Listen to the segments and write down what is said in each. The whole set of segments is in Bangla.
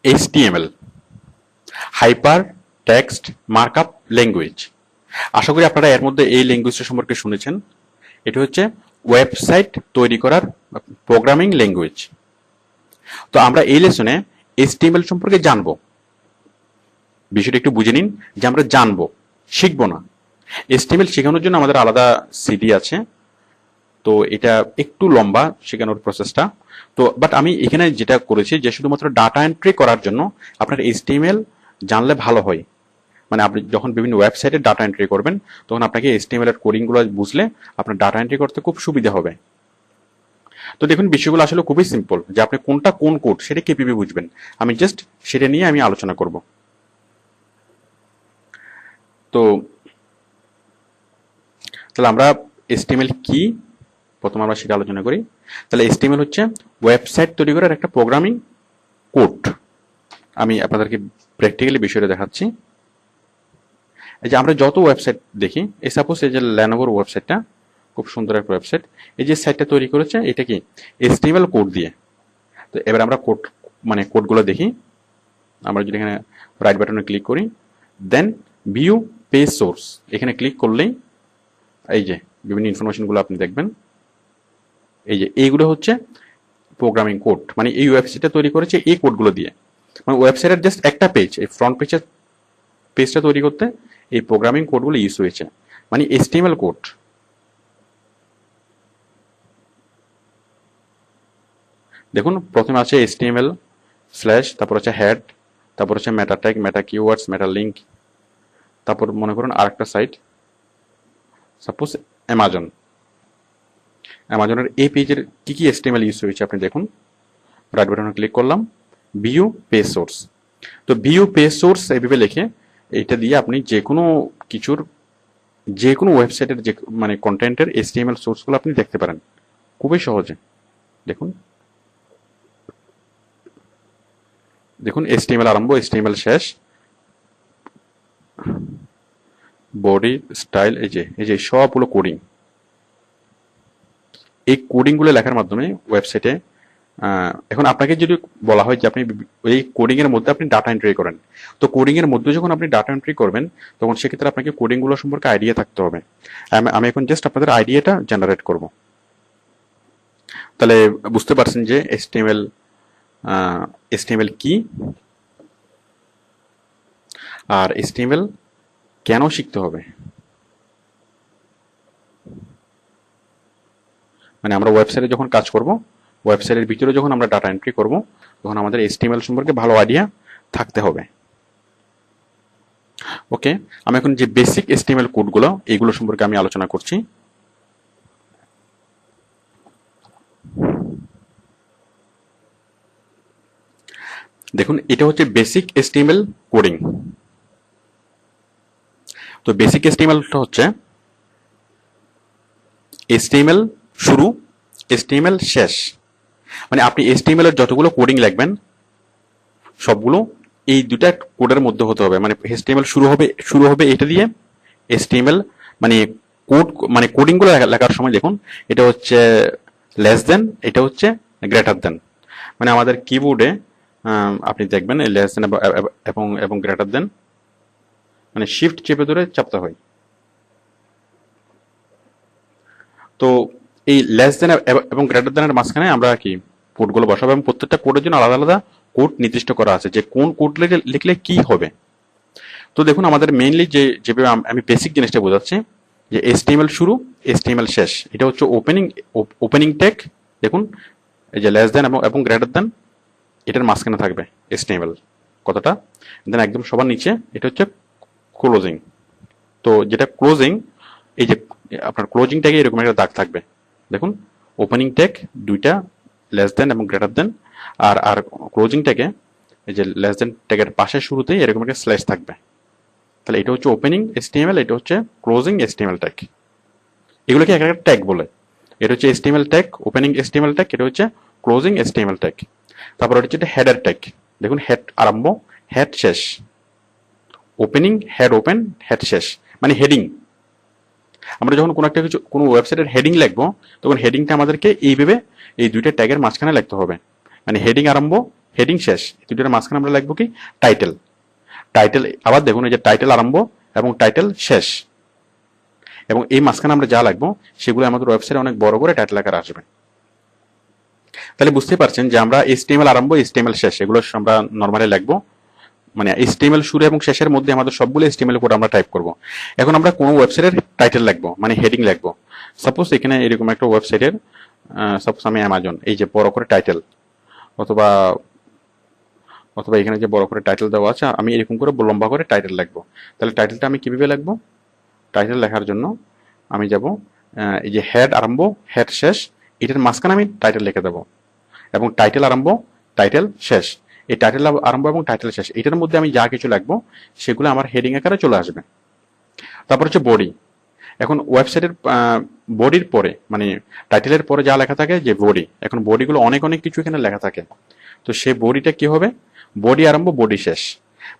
HTML, hyper text markup language. আশা করি আপনারা এর মধ্যে এই ল্যাঙ্গুয়েজটা সম্পর্কে শুনেছেন। এটি হচ্ছে ওয়েবসাইট তৈরি করার প্রোগ্রামিং ল্যাঙ্গুয়েজ। তো আমরা এই লেসনে HTML সম্পর্কে জানবো। বিষয়টা একটু বুঝে নিন যে আমরা জানবো, শিখবো না। HTML শেখানোর জন্য আমাদের আলাদা সিডি আছে, তো এটা একটু লম্বা শেখানোর প্রসেসটা। তো বাট আমি এখানে যেটা করেছি যে শুধুমাত্র ডাটা এন্ট্রি করার জন্য আপনার HTML জানলে ভালো হয়। মানে আপনি যখন বিভিন্ন ওয়েবসাইটে ডাটা এন্ট্রি করবেন তখন আপনাকে HTML এর কোডিংগুলো বুঝলে আপনার ডাটা এন্ট্রি করতে খুব সুবিধা হবে। তো দেখুন বিষয়গুলো আসলে খুবই সিম্পল, যে আপনি কোনটা কোন কোড সেটা কিভাবে বুঝবেন, আমি জাস্ট সেটা নিয়ে আমি আলোচনা করব। তো তাহলে আমরা HTML কি প্রথমে আমরা সেটা আলোচনা করি। তাহলে HTML হচ্ছে ওয়েবসাইট তৈরি করার একটা প্রোগ্রামিং কোড। আমি আপনাদেরকে প্র্যাকটিক্যালি বিষয়টা দেখাচ্ছি। এই যে আমরা যত ওয়েবসাইট দেখি, এই সাপোজ এই যে লেনোভোর ওয়েবসাইটটা খুব সুন্দর একটা ওয়েবসাইট, এই যে সাইটটা তৈরি করেছে এটা কি HTML কোড দিয়ে। তো এবার আমরা কোড মানে কোডগুলো দেখি। আমরা যদি এখানে রাইট বাটনে ক্লিক করি, দেন ভিউ পেজ সোর্স এখানে ক্লিক করলেই এই যে বিভিন্ন ইনফরমেশনগুলো আপনি দেখবেন। এই যে এইগুলো হচ্ছে প্রোগ্রামিং কোড, মানে এই ওয়েবসাইটটা তৈরি করেছে এই কোডগুলো দিয়ে। মানে ওয়েবসাইটের জাস্ট একটা পেজ, এই ফ্রন্ট পেজটা তৈরি করতে এই প্রোগ্রামিং কোডগুলো ইউজ হয়েছে, মানে HTML কোড। দেখুন প্রথমে আছে HTML স্ল্যাশ, তারপর হচ্ছে হেড, তারপর হচ্ছে মেটা ট্যাগ, মেটা কিওয়ার্ডস, মেটা লিঙ্ক। তারপর মনে করুন আরেকটা সাইট, সাপোজ অ্যামাজনের এই পেজের কি কি HTML ইউজ হয়েছে আপনি দেখুন। রাইট বাটনে ক্লিক করলাম, ভিউ পেজ সোর্স। তো ভিউ পেজ সোর্স এইভাবে লিখে এইটা দিয়ে আপনি যে কোনো কিছুর যে কোনো ওয়েবসাইটের যে মানে কন্টেন্টের HTML সোর্সগুলো আপনি দেখতে পারেন খুবই সহজে। দেখুন দেখুন HTML আরম্ভ, HTML শেষ, বডি স্টাইল, এই যে সবগুলো কোডিং। এই কোডিংগুলো লেখার মাধ্যমে ওয়েবসাইটে এখন আপনাকে যদি বলা হয় যে আপনি এই কোডিং এর মধ্যে আপনি ডাটা এন্ট্রি করেন, তো কোডিং এর মধ্যে যখন আপনি ডাটা এন্ট্রি করবেন তখন সেক্ষেত্রে আপনাকে কোডিংগুলো সম্পর্কে আইডিয়া থাকতে হবে। আমি এখন জাস্ট আপনাদের আইডিয়াটা জেনারেট করব। তাহলে বুঝতে পারছেন যে HTML কি আর HTML কেন শিখতে হবে। মানে আমরা ওয়েবসাইটে যখন কাজ করব, ওয়েবসাইটের ভিতরে যখন আমরা ডাটা এন্ট্রি করব তখন আমাদের HTML সম্পর্কে ভালো আইডিয়া থাকতে হবে। ওকে, আমি এখন যে বেসিক HTML কোডগুলো এইগুলো সম্পর্কে আমি আলোচনা করছি। দেখুন এটা হচ্ছে বেসিক HTML কোডিং। তো বেসিক HTMLটা হচ্ছে HTML শুরু, HTML শেষ। মানে আপনি HTML এর যতগুলো কোডিং লিখবেন সবগুলো এই দুটা কোডের মধ্যে হতে হবে। মানে HTML শুরু হবে এটা দিয়ে, HTML মানে কোড মানে কোডিং গুলো লেখার সময় দেখুন এটা হচ্ছে লেস দেন, এটা হচ্ছে গ্রেটার দেন। মানে আমাদের কিবোর্ডে আপনি দেখবেন লেস দেন এবং গ্রেটার দেন মানে শিফট চেপে ধরে চাপতে হয়। তো এই লেস দেন এবং গ্রেটার দেনের মাঝখানে আমরা কি কোডগুলো বসাবো, এবং প্রত্যেকটা কোডের জন্য আলাদা আলাদা কোড নির্দিষ্ট করা আছে যে কোন কোড লিখলে কি হবে। তো দেখুন আমাদের মেইনলি যেভাবে আমি বেসিক জিনিসটা বোঝাচ্ছি যে HTML শুরু, HTML শেষ, এটা হচ্ছে ওপেনিং ট্যাগ। দেখুন এই যে লেস দেন এবং গ্রেটার দেন এটার মাঝখানে থাকবে HTML কতটা, দেন একদম সবার নিচে এটা হচ্ছে ক্লোজিং। তো যেটা ক্লোজিং, এই যে আপনার ক্লোজিং ট্যাগে এরকম একটা দাগ থাকবে। দেখুন ওপেনিং ট্যাগ দুইটা, লেস দেন এবং গ্রেটার দেন, আর ক্লোজিং ট্যাগে এই যে লেস দেন ট্যাগের পাশে শুরুতেই এরকম একটা স্ল্যাশ থাকবে। তাহলে এটা হচ্ছে ওপেনিং HTML, এটা হচ্ছে ক্লোজিং HTML ট্যাগ। এগুলোকে এক একটা ট্যাগ বলে। এটা হচ্ছে HTML tag, opening HTML tag, এটা হচ্ছে ক্লোজিং HTML ট্যাগ। তারপর এটা হচ্ছে হেডার ট্যাগ। দেখুন হেড আরম্ভ, হেড শেষ, ওপেনিং, হেড ওপেন, হেড শেষ, মানে হেডিং। আমরা যখন কোনো একটা কিছু কোনো ওয়েবসাইটের হেডিং লিখবো তখন হেডিংটা আমাদেরকে এইভাবে এই দুইটা ট্যাগের মাঝখানে লিখতে হবে। মানে হেডিং আরম্ভ, হেডিং শেষ, এই দুটোর মাঝখানে আমরা লিখবো কি টাইটেল। টাইটেল আবার দেখুন এই যে টাইটেল আরম্ভ এবং টাইটেল শেষ, এবং এই মাঝখানে আমরা যা লিখবো সেগুলো আমাদের ওয়েবসাইটে অনেক বড় করে টাইটেল আকারে আসবে। তাহলে বুঝতে পারছেন যে আমরা HTML আরম্ভ HTML শেষ এগুলো আমরা নরমালি লিখবো, মানে HTML শুরু এবং শেষের মধ্যে আমাদের সবগুলো HTML কোড আমরা টাইপ করব। এখন আমরা কোনো ওয়েবসাইটের টাইটেল লিখবো, মানে হেডিং লিখবো। সাপোজ এখানে এরকম একটা ওয়েবসাইটের, সাপোজ আমি অ্যামাজন, এই যে বড় করে টাইটেল, অথবা অথবা এখানে যে বড় করে টাইটেল দেওয়া আছে, আমি এরকম করে লম্বা করে টাইটেল লিখবো। তাহলে টাইটেলটা আমি কিভাবে লিখবো? টাইটেল লেখার জন্য আমি যাব এই যে হেড আরম্ভ হেড শেষ, এটার মাঝখানে আমি টাইটেল লিখে দেবো, এবং টাইটেল আরম্ভ টাইটেল শেষ, এই টাইটেল আরম্ভ এবং টাইটেল শেষ এটার মধ্যে আমি যা কিছু লিখবো সেগুলো আমার হেডিং আকারে চলে আসবে। তারপর হচ্ছে বডি। এখন ওয়েবসাইটের বডির পরে, মানে টাইটেলের পরে যা লেখা থাকে যে বডি, এখন বডিগুলো অনেক অনেক কিছু এখানে লেখা থাকে। তো সেই বডিটা কি হবে? বডি আরম্ভ বডি শেষ,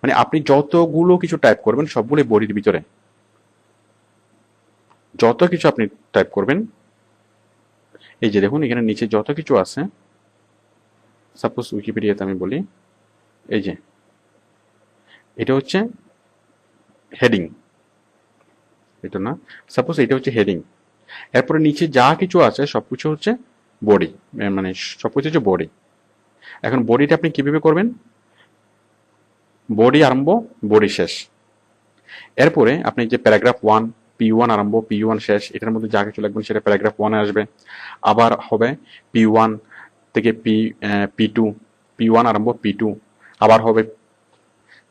মানে আপনি যতগুলো কিছু টাইপ করবেন সবগুলো বডির ভিতরে, যত কিছু আপনি টাইপ করবেন, এই যে দেখুন এখানে নিচে যত কিছু আছে, সাপোজ উইকিপিডিয়াতে আমি বলি, এই যে এটা হচ্ছে হেডিং, এটা না, সাপোজ এটা হচ্ছে হেডিং, এরপরে নিচে যা কিছু আছে সবকিছু হচ্ছে বডি, মানে সবকিছু হচ্ছে বডি। এখন বডিটা আপনি কিভাবে করবেন? বডি আরম্ভ বডি শেষ, এরপরে আপনি যে প্যারাগ্রাফ 1 P1 আরম্ভ P1 শেষ, এটার মধ্যে যা কিছু লিখবেন সেটা প্যারাগ্রাফ 1 এ আসবে। আবার হবে P1 থেকে P2, P1 আরম্ভ P2, আবার হবে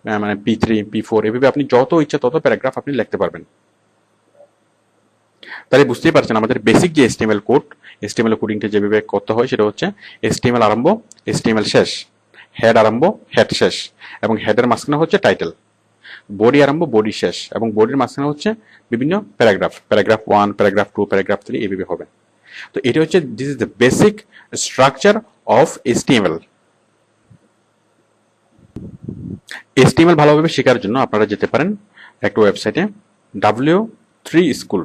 মানে P3 P4, এভাবে আপনি যত ইচ্ছা তত প্যারাগ্রাফ আপনি লিখতে পারবেন। তাহলে বুঝতেই পারছেন আমাদের বেসিক যে HTML কোড, HTML কোডিংটা যেভাবে করতে হয় সেটা হচ্ছে HTML আরম্ভ HTML শেষ, হেড আরম্ভ হেড শেষ, এবং হেডের মাঝখানে হচ্ছে টাইটেল, বডি আরম্ভ বডি শেষ, এবং বডির মাঝখানে হচ্ছে বিভিন্ন প্যারাগ্রাফ, প্যারাগ্রাফ 1 প্যারাগ্রাফ 2 প্যারাগ্রাফ 3 এইভাবে হবে। তো এটা হচ্ছে this is the basic structure of HTML। HTML ভালোভাবে শেখার জন্য আপনারা যেতে পারেন একটা ওয়েবসাইটে W3 স্কুল।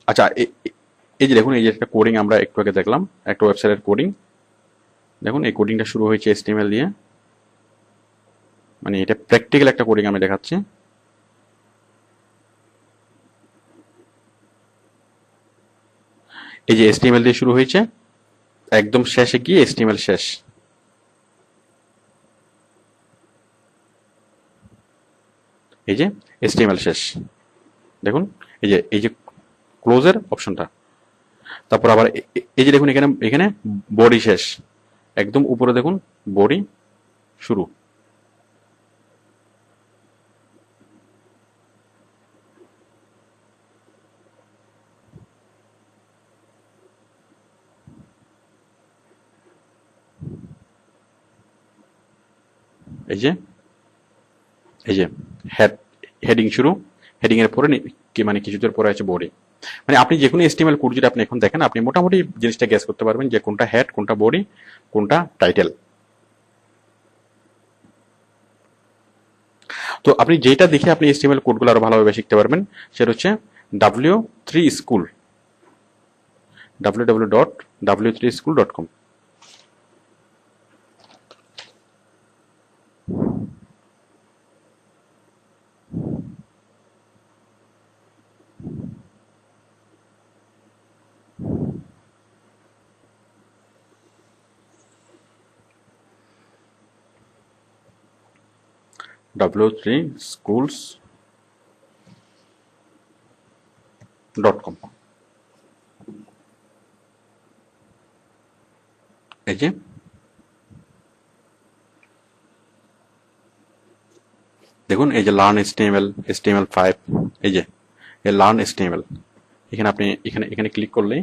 আচ্ছা, এই যে দেখুন এই যে একটা কোডিং আমরা একটু আগে দেখলাম, একটা ওয়েবসাইটের কোডিং। দেখুন এই কোডিংটা শুরু হয়েছে HTML দিয়ে, মানে এটা প্র্যাকটিক্যাল একটা কোডিং আমি দেখাচ্ছি। এই যে HTML দিয়ে শুরু হয়েছে, একদম শেষে গিয়ে HTML শেষ। এই যে HTML শেষ, দেখুন এই যে ক্লোজের অপশনটা। তারপর আবার এই যে দেখুন এখানে এখানে বডি শেষ, একদম উপরে দেখুন বডি শুরু। এই যে হেডিং শুরু, হেডিং এর পরে মানে কিছুদের পরে আছে বডি। মানে আপনি যে কোনো HTML কোড যদি আপনি এখন দেখেন, আপনি মোটামুটি জিনিসটা গেস করতে পারবেন যে কোনটা হেড, কোনটা বডি, কোনটা টাইটেল। তো আপনি যেটা দেখে আপনি HTML কোডগুলো আরো ভালোভাবে শিখতে পারবেন সেটা হচ্ছে W3 স্কুল, www.w3school.com। w3schools.com। এই যে দেখুন এই যে লার্ন HTML HTML5, এই যে লার্ন HTML, এখানে আপনি এখানে ক্লিক করলেই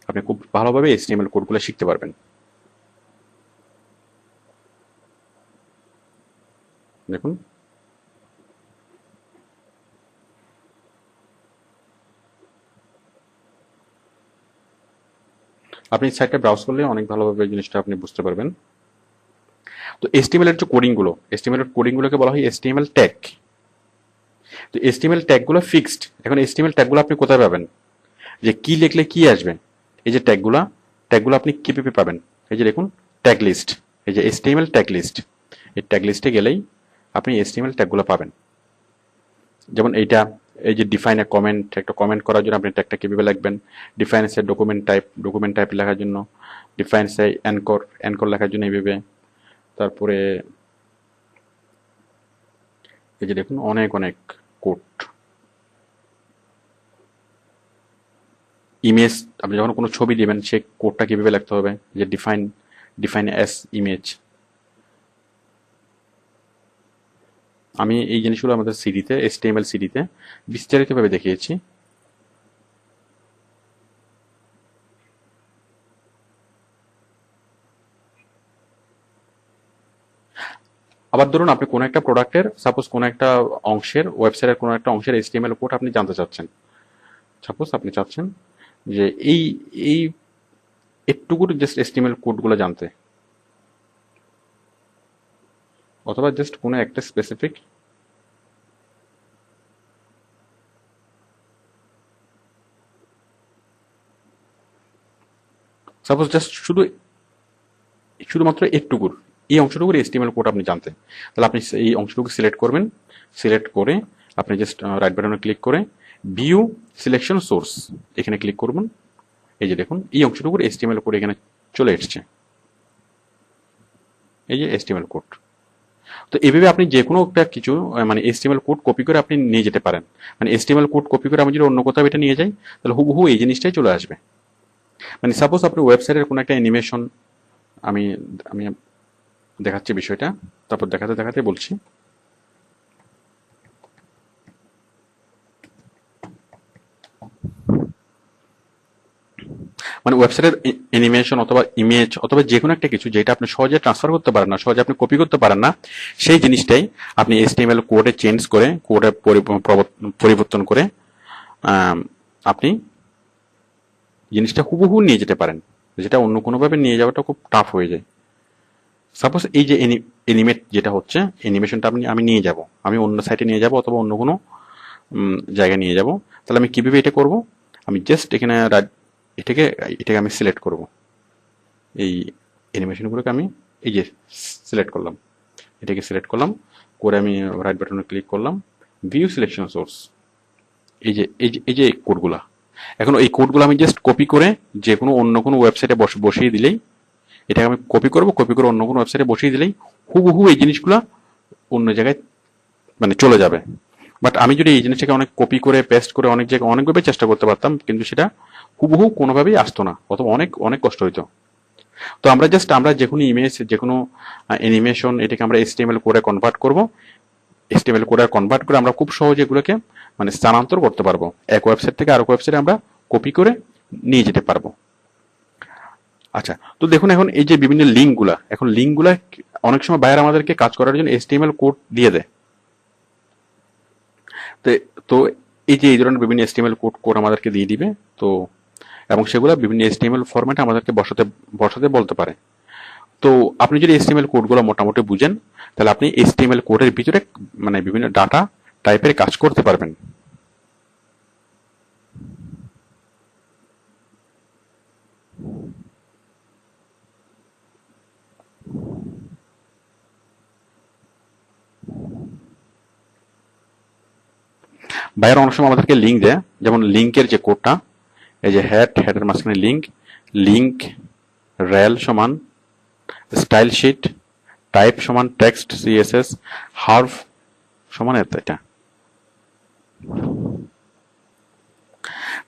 আপনি খুব ভালোভাবে HTML কোডগুলো শিখতে পারবেন। দেখুন আপনি সাইটটা ব্রাউজ করলে অনেক ভালোভাবে জিনিসটা আপনি বুঝতে পারবেন। তো HTML এর যে কোডিংগুলো, HTML এর কোডিংগুলোকে বলা হয় HTML ট্যাগ। তো HTML ট্যাগগুলো ফিক্সড। এখন HTML ট্যাগগুলো আপনি কোথায় পাবেন? যে কি লিখলে কি আসবে, এই যে ট্যাগগুলো আপনি কিভাবে পাবেন? এই যে দেখুন ট্যাগ লিস্ট, এই যে HTML ট্যাগ লিস্ট, এই ট্যাগ লিস্টে গেলেই আপনি HTML ট্যাগগুলো পাবেন। যেমন এইটা, এই যে ডিফাইন এ কমেন্ট, একটা কমেন্ট করার জন্য আপনি ট্যাগটা কিভাবে লিখবেন, ডিফাইন্স এ ডকুমেন্ট টাইপ লেখার জন্য, ডিফাইন্স এ অ্যানকর লেখার জন্য এইভাবে। তারপরে এই যে দেখুন অনেক অনেক কোড। ইমেজ, আপনি যখন কোনো ছবি দিবেন সেই কোডটা কিভাবে লিখতে হবে, যে ডিফাইন এস ইমেজ। আমি এই জিনিসগুলো আমাদের সিডিতে, HTML সিডিতে বিস্তারিতভাবে দেখিয়েছি। আবার ধরুন আপনি কোনো একটা প্রোডাক্টের, সাপোজ কোনো একটা অংশের, ওয়েবসাইটের কোনো একটা অংশের HTML কোড আপনি জানতে চাচ্ছেন। সাপোজ আপনি চাচ্ছেন যে এই এই একটুকুর জাস্ট HTML কোডগুলো জানতে, অথবা জাস্ট কোনো একটা স্পেসিফিক সাপোজ জাস্ট শুধুমাত্র একটুকুর, এই অংশটুকুর HTML কোড আপনি জানতেন, তাহলে আপনি এই অংশটুকু সিলেক্ট করবেন। সিলেক্ট করে আপনি জাস্ট রাইট বাটনে ক্লিক করে ভিউ সিলেকশন সোর্স এখানে ক্লিক করবেন। এই যে দেখুন এই অংশটুকুর HTML কোড এখানে চলে এসছে, এই যে HTML কোড। তো এইভাবে আপনি যে কোনো একটা কিছু মানে HTML কোড কপি করে আপনি নিয়ে যেতে পারেন। মানে HTML কোড কপি করে আমি যদি অন্য কোথাও এটা নিয়ে যাই, তাহলে হুবহু এই জিনিসটাই চলে আসবে। মানে সাপোজ আপনি ওয়েবসাইটের কোনো একটা অ্যানিমেশন, আমি আমি দেখাচ্ছি বিষয়টা, তারপর দেখাতে দেখাতে বলছি। মানে ওয়েবসাইটের অ্যানিমেশন অথবা ইমেজ অথবা যে কোনো একটা কিছু যেটা আপনি সহজে ট্রান্সফার করতে পারেন না, সহজে আপনি কপি করতে পারেন না, সেই জিনিসটাই আপনি HTML কোডে চেঞ্জ করে, কোডে পরিবর্তন করে আপনি জিনিসটা হুবহু নিয়ে যেতে পারেন, যেটা অন্য কোনোভাবে নিয়ে যাওয়াটা খুব টাফ হয়ে যায়। সাপোজ এই যে অ্যানিমেট যেটা হচ্ছে, অ্যানিমেশনটা আমি নিয়ে যাব, আমি অন্য সাইটে নিয়ে যাব অথবা অন্য কোনো জায়গায় নিয়ে যাব, তাহলে আমি কিভাবে এটা করব? আমি জাস্ট এখানে এটাকে এটাকে আমি সিলেক্ট করব, এই অ্যানিমেশনগুলোকে আমি এই যে সিলেক্ট করলাম, এটাকে সিলেক্ট করলাম করে আমি রাইট বাটনে ক্লিক করলাম, ভিউ সিলেকশন সোর্স। এই যে কোডগুলা, এখন এই কোডগুলো আমি জাস্ট কপি করে যে কোনো অন্য কোনো ওয়েবসাইটে বসিয়ে দিলেই, এটাকে আমি কপি করে অন্য কোনো ওয়েবসাইটে বসিয়ে দিলেই হুবহু এই জিনিসগুলা অন্য জায়গায় মানে চলে যাবে। বাট আমি যদি এই জিনিসটাকে অনেক কপি করে পেস্ট করে অনেক জায়গায় অনেকভাবে চেষ্টা করতে পারতাম, কিন্তু সেটা হুবহু কোনোভাবেই আসতো না, অথবা অনেক অনেক কষ্ট হইতো। তো আমরা যে কোনো ইমেজ, যে কোনো অ্যানিমেশন, এটাকে আমরা HTML কোডে কনভার্ট করব। HTML কোডে কনভার্ট করে আমরা খুব সহজে এগুলোকে মানে স্থানান্তর করতে পারবো, এক ওয়েবসাইট থেকে আরেক ওয়েবসাইটে আমরা কপি করে নিয়ে যেতে পারবো। আচ্ছা, তো দেখুন এখন এই যে বিভিন্ন লিঙ্কগুলা, এখন লিঙ্কগুলা অনেক সময় বাইরে আমাদেরকে কাজ করার জন্য HTML কোড দিয়ে দেয়। তো এই যে এই ধরনের বিভিন্ন HTML কোড আমাদেরকে দিয়ে দিবে, তো এবং সেগুলো বিভিন্ন HTML ফরম্যাটে আমাদেরকে বসাতে বলতে পারে। তো আপনি যদি HTML কোডগুলো মোটামুটি বুঝেন, তাহলে আপনি HTML কোডের ভিতরে মানে বিভিন্ন ডাটা টাইপের কাজ করতে পারবেন। বাইরে অনেক সময় আমাদেরকে লিঙ্ক দেয়, যেমন লিঙ্কের যে কোডটা, এই যে হেডের মাঝখানে লিঙ্ক রেল সমান স্টাইল শিট, টাইপ সমান টেক্সট CSS, হার্ভ সমান এটা।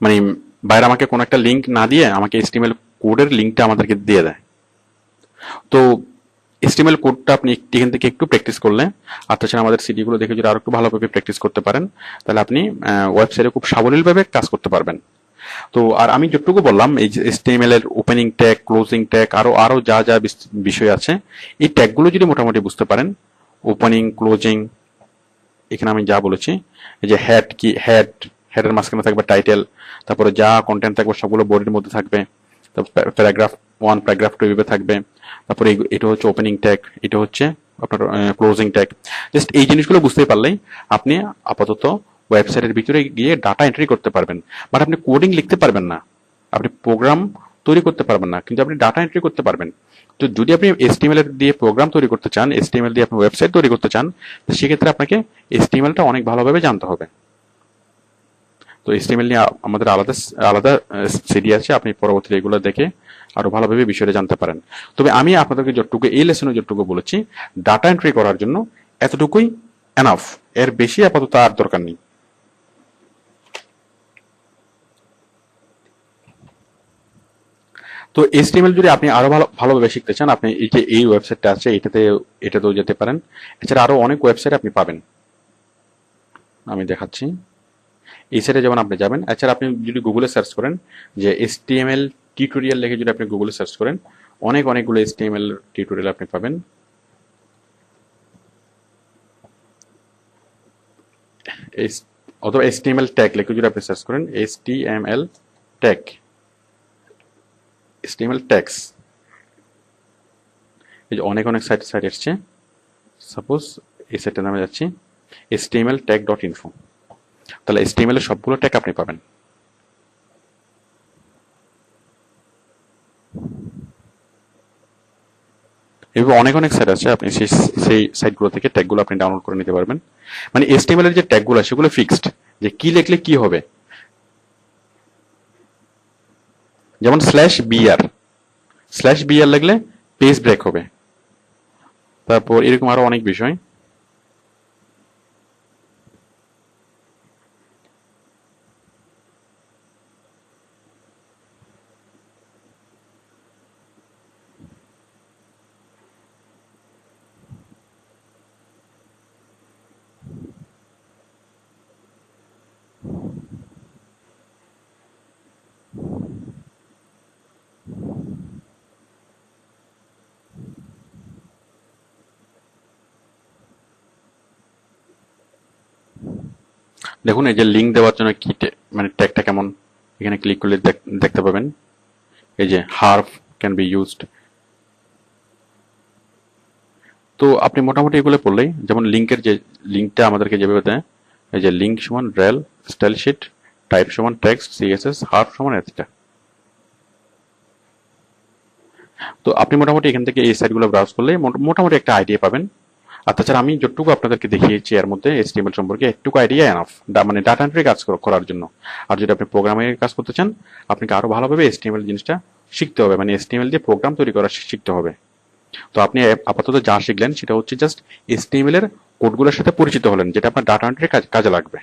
মানে বাইরে আমাকে কোনো একটা লিঙ্ক না দিয়ে আমাকে HTML কোডের লিঙ্কটা আমাদেরকে দিয়ে দেয়। তো HTML কোডটা আপনি এখান থেকে একটু প্র্যাকটিস করলে, আর তাছাড়া আমাদের সিডিগুলো দেখে যদি আরো একটু ভালোভাবে প্র্যাকটিস করতে পারেন, তাহলে আপনি ওয়েবসাইটে খুব সাবলীলভাবে কাজ করতে পারবেন। তো আর আমি যতটুকু বললাম, এই যে HTML এর ওপেনিং ট্যাগ, ক্লোজিং ট্যাগ, আরো যা যা বিষয় আছে, এই ট্যাগগুলো যদি মোটামুটি বুঝতে পারেন, ওপেনিং, ক্লোজিং, এখানে আমি যা বলেছি, এই যে হেডের মাঝখানে থাকবে টাইটেল, তারপরে যা কন্টেন্ট থাকবে সবগুলো বডির মধ্যে থাকবে, তারপর প্যারাগ্রাফ 1, প্যারাগ্রাফ 2 এভাবে থাকবে, তারপরে এটা হচ্ছে ওপেনিং ট্যাগ, এটা হচ্ছে আপনার ক্লোজিং ট্যাগ। জাস্ট এই জিনিসগুলো বুঝতে পারলেই আপনি আপাতত ওয়েবসাইটের ভিতরে গিয়ে ডাটা এন্ট্রি করতে পারবেন। বাট আপনি কোডিং লিখতে পারবেন না, আপনি প্রোগ্রাম তৈরি করতে পারবেন না, কিন্তু আপনি ডাটা এন্ট্রি করতে পারবেন। তো যদি আপনি HTML এর দিয়ে প্রোগ্রাম তৈরি করতে চান, HTML দিয়ে আপনি ওয়েবসাইট তৈরি করতে চান, তো সেক্ষেত্রে আপনাকে HTML টা অনেক ভালোভাবে জানতে হবে। তো HTML নিয়ে আমাদের আলাদা আলাদা সিডি আছে, আপনি পরবর্তীতে এগুলো দেখে আরো ভালোভাবে বিষয়টা জানতে পারেন। তবে আমি আপনাদেরকে যতটুকু এই লেসনে যতটুকু বলেছি, ডাটা এন্ট্রি করার জন্য এতটুকুই এনাফ, এর বেশি আপাতত আর দরকার নেই। তো HTML যদি আপনি আরো ভালোভাবে শিখতে চান, আপনি এই যে এই ওয়েবসাইটটা আছে এটাতেও যেতে পারেন। এছাড়া আরো অনেক ওয়েবসাইট আপনি পাবেন, আমি দেখাচ্ছি। এই সাইটে যেমন আপনি যাবেন, এছাড়া আপনি যদি গুগলে সার্চ করেন যে HTML টিউটোরিয়াল লিখে যদি আপনি গুগলে সার্চ করেন, অনেকগুলো HTML টিউটোরিয়াল আপনি পাবেন। অথবা HTML ট্যাগ লিখে যদি আপনি সার্চ করেন, ট্যাগ HTML ট্যাগস, এই যে অনেক সাইট এসছে। সাপোজ এই সাইটের নামে যাচ্ছি, htmltag.info। তাহলে HTML এর সবগুলো ট্যাগ আপনি পাবেন। এভাবে অনেক সাইট আছে, আপনি সেই সাইটগুলো থেকে ট্যাগগুলো আপনি ডাউনলোড করে নিতে পারবেন। মানে HTML এর যে ট্যাগগুলো সেগুলো ফিক্সড, যে কি লিখলে কি হবে। যেমন /br লিখলে পেজ ব্রেক হবে। তারপর এরকম আরো অনেক বিষয়। দেখুন এই যে লিঙ্ক দেওয়ার জন্য কি মানে ট্যাগটা কেমন, এখানে ক্লিক করলে দেখতে পাবেন। এই যে হার্ফ ক্যান বি ইউজড। তো আপনি মোটামুটি এগুলো পড়লেই, যেমন লিঙ্কের যে লিঙ্কটা আমাদেরকে যেভাবে দেয়, এই যে লিঙ্ক সমান রেল, স্টাইল শিট, টাইপ সমান টেক্সট, CSS, হার্ফ সমান এতটা। তো আপনি মোটামুটি এখান থেকে এই সাইটগুলো ব্রাউজ করলে মোটামুটি একটা আইডিয়া পাবেন। আর তাছাড়া আমি যতটুকু আপনাদেরকে দেখিয়েছি এর মধ্যে HTML সম্পর্কে একটুকু আইডিয়া এনাফ, মানে ডাটা এন্ট্রি কাজ করার জন্য। আর যদি আপনি প্রোগ্রামিং এর কাজ করতে চান, আপনাকে আরো ভালোভাবে HTML জিনিসটা শিখতে হবে, মানে HTML দিয়ে প্রোগ্রাম তৈরি করা শিখতে হবে। তো আপনি আপাতত যা শিখলেন সেটা হচ্ছে জাস্ট HTML এর কোডগুলোর সাথে পরিচিত হলেন, যেটা আপনার ডাটা এন্ট্রি কাজে লাগবে।